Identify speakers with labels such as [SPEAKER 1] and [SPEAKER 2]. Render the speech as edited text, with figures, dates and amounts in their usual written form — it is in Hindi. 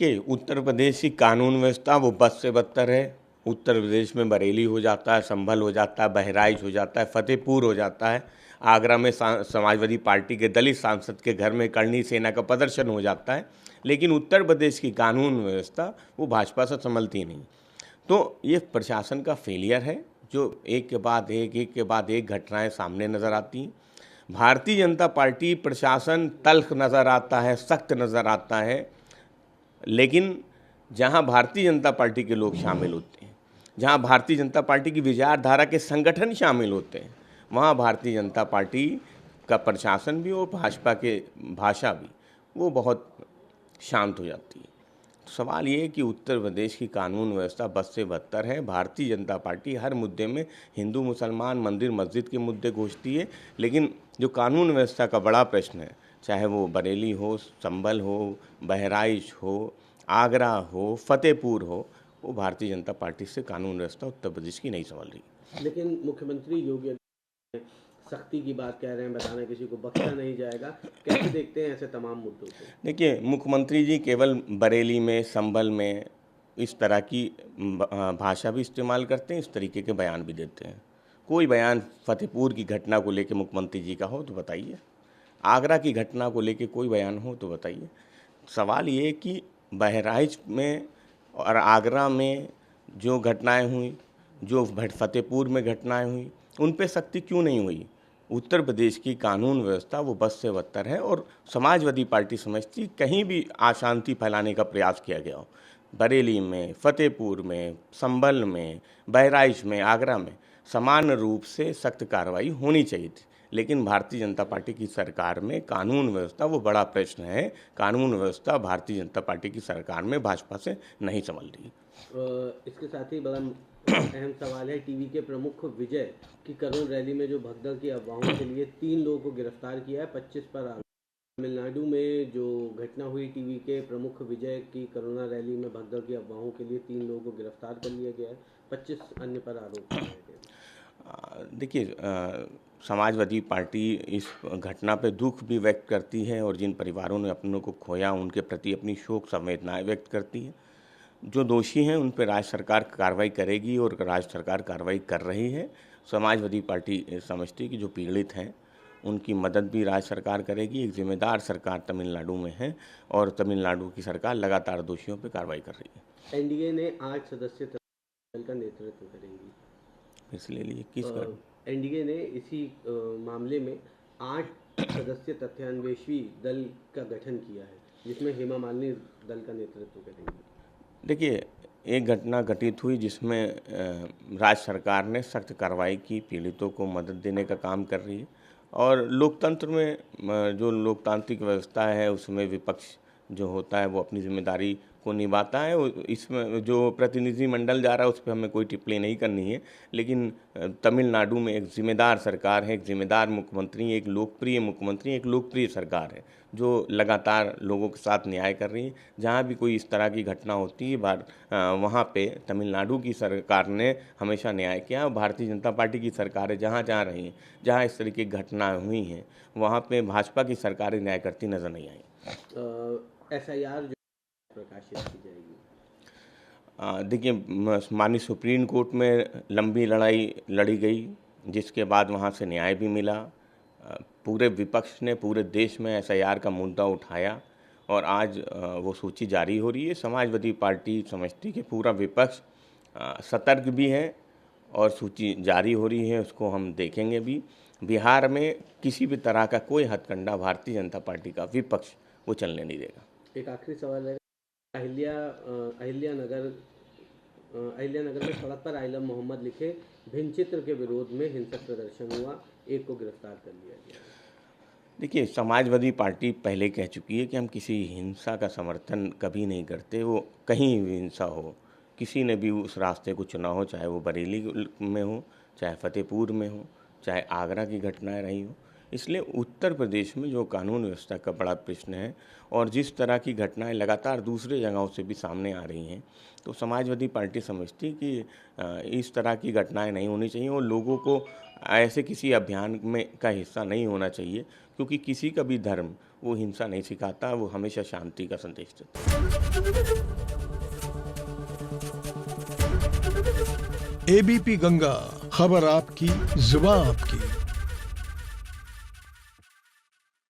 [SPEAKER 1] देखिए, उत्तर प्रदेश की कानून व्यवस्था वो बद से बदतर है। उत्तर प्रदेश में बरेली हो जाता है, संभल हो जाता है, बहराइच हो जाता है, फतेहपुर हो जाता है। आगरा में समाजवादी पार्टी के दलित सांसद के घर में करणी सेना का प्रदर्शन हो जाता है। लेकिन उत्तर प्रदेश की कानून व्यवस्था वो भाजपा से संभलती नहीं। तो ये प्रशासन का फेलियर है, जो एक के बाद एक घटनाएं सामने नज़र आती हैं। भारतीय जनता पार्टी प्रशासन तल्ख नज़र आता है, सख्त नज़र आता है, लेकिन जहां भारतीय जनता पार्टी के लोग शामिल होते हैं, जहां भारतीय जनता पार्टी की विचारधारा के संगठन शामिल होते हैं, वहां भारतीय जनता पार्टी का प्रशासन भी और भाजपा के भाषा भी वो बहुत शांत हो जाती है। सवाल ये है कि उत्तर प्रदेश की कानून व्यवस्था बद से बदतर है। भारतीय जनता पार्टी हर मुद्दे में हिंदू मुसलमान मंदिर मस्जिद के मुद्दे घोषती है, लेकिन जो कानून व्यवस्था का बड़ा प्रश्न है, चाहे वो बरेली हो, संभल हो, बहराइच हो, आगरा हो, फतेहपुर हो, वो भारतीय जनता पार्टी से कानून व्यवस्था उत्तर प्रदेश की नहीं संभल रही।
[SPEAKER 2] लेकिन मुख्यमंत्री योगी सख्ती की बात कह रहे हैं, बताना किसी को बख्शा नहीं जाएगा। कैसे देखते हैं ऐसे तमाम मुद्दों को?
[SPEAKER 1] देखिए, मुख्यमंत्री जी केवल बरेली में, संभल में इस तरह की भाषा भी इस्तेमाल करते हैं, इस तरीके के बयान भी देते हैं। कोई बयान फतेहपुर की घटना को लेकर मुख्यमंत्री जी का हो तो बताइए, आगरा की घटना को लेकर कोई बयान हो तो बताइए। सवाल ये है कि बहराइच में और आगरा में जो घटनाएं हुई, जो फतेहपुर में घटनाएं हुई, उन पे सख्ती क्यों नहीं हुई? उत्तर प्रदेश की कानून व्यवस्था वो बद से बदतर है और समाजवादी पार्टी समझती कहीं भी अशांति फैलाने का प्रयास किया गया हो, बरेली में, फतेहपुर में, संभल में, बहराइच में, आगरा में समान रूप से सख्त कार्रवाई होनी चाहिए थी। लेकिन भारतीय जनता पार्टी की सरकार में कानून व्यवस्था वो बड़ा प्रश्न है। कानून व्यवस्था भारतीय जनता पार्टी की सरकार में भाजपा से नहीं संभल रही।
[SPEAKER 2] इसके साथ ही बड़ा अहम सवाल है, टीवी के प्रमुख विजय की करोड़ रैली में जो भगदड़ की अफवाहों के लिए 3 लोगों को गिरफ्तार किया है, 25 पर आरोप। तमिलनाडु में जो घटना हुई, टीवी के प्रमुख विजय की कोरोना रैली में भगदड़ की अफवाहों के लिए 3 लोगों को गिरफ्तार कर लिया गया है, 25 अन्य पर आरोप लगाए गए।
[SPEAKER 1] देखिए, समाजवादी पार्टी इस घटना पर दुख भी व्यक्त करती है और जिन परिवारों ने अपनों को खोया उनके प्रति अपनी शोक संवेदनाएं व्यक्त करती है। जो दोषी हैं उन पर राज्य सरकार कार्रवाई करेगी और राज्य सरकार कार्रवाई कर रही है। समाजवादी पार्टी समझती है कि जो पीड़ित हैं उनकी मदद भी राज्य सरकार करेगी। एक जिम्मेदार सरकार तमिलनाडु में है और तमिलनाडु की सरकार लगातार दोषियों पर कार्रवाई कर रही है।
[SPEAKER 2] एनडीए ने 8 सदस्यीय दल का नेतृत्व करेंगी।
[SPEAKER 1] इसलिए लिए किस
[SPEAKER 2] एनडीए ने इसी मामले में 8 सदस्यीय तथ्यान्वेषी दल का गठन किया है, जिसमें हेमा मालिनी दल का नेतृत्व करेंगी।
[SPEAKER 1] देखिए, एक घटना घटित हुई जिसमें राज्य सरकार ने सख्त कार्रवाई की, पीड़ितों को मदद देने का काम कर रही है और लोकतंत्र में जो लोकतांत्रिक व्यवस्था है उसमें विपक्ष जो होता है वो अपनी जिम्मेदारी को निभाता है। इसमें जो प्रतिनिधिमंडल जा रहा है उस पर हमें कोई टिप्पणी नहीं करनी है, लेकिन तमिलनाडु में एक जिम्मेदार सरकार है, एक जिम्मेदार मुख्यमंत्री, एक लोकप्रिय सरकार है जो लगातार लोगों के साथ न्याय कर रही है। जहाँ भी कोई इस तरह की घटना होती है वहाँ पे तमिलनाडु की सरकार ने हमेशा न्याय किया। भारतीय जनता पार्टी की सरकारें जहाँ जहाँ रही हैं, जहाँ इस तरह की घटनाएँ हुई हैं, वहाँ पे भाजपा की सरकारें न्याय करती नजर नहीं आई।
[SPEAKER 2] SIR जो प्रकाशित की जाएगी।
[SPEAKER 1] देखिए, माननीय सुप्रीम कोर्ट में लंबी लड़ाई लड़ी गई, जिसके बाद वहाँ से न्याय भी मिला। पूरे विपक्ष ने पूरे देश में SIR का मुद्दा उठाया और आज वो सूची जारी हो रही है। समाजवादी पार्टी समझती कि पूरा विपक्ष सतर्क भी है और सूची जारी हो रही है, उसको हम देखेंगे भी। बिहार में किसी भी तरह का कोई हथकंडा भारतीय जनता पार्टी का विपक्ष वो चलने नहीं देगा।
[SPEAKER 2] एक आखिरी सवाल है, अहिल्यानगर में सड़क पर आई लव मोहम्मद लिखे भिन्न चित्र के विरोध में हिंसक प्रदर्शन हुआ, एक को गिरफ्तार कर लिया गया।
[SPEAKER 1] देखिए, समाजवादी पार्टी पहले कह चुकी है कि हम किसी हिंसा का समर्थन कभी नहीं करते, वो कहीं भी हिंसा हो, किसी ने भी उस रास्ते को चुना हो, चाहे वो बरेली में हो, चाहे फतेहपुर में हो, चाहे आगरा की घटनाएं रही हो। इसलिए उत्तर प्रदेश में जो कानून व्यवस्था का बड़ा प्रश्न है और जिस तरह की घटनाएं लगातार दूसरे जगहों से भी सामने आ रही हैं, तो समाजवादी पार्टी समझती है कि इस तरह की घटनाएं नहीं होनी चाहिए और लोगों को ऐसे किसी अभियान में का हिस्सा नहीं होना चाहिए, क्योंकि किसी का भी धर्म वो हिंसा नहीं सिखाता, वो हमेशा शांति का संदेश देता है।
[SPEAKER 3] एबीपी गंगा, खबर आपकी, जुबान आपकी।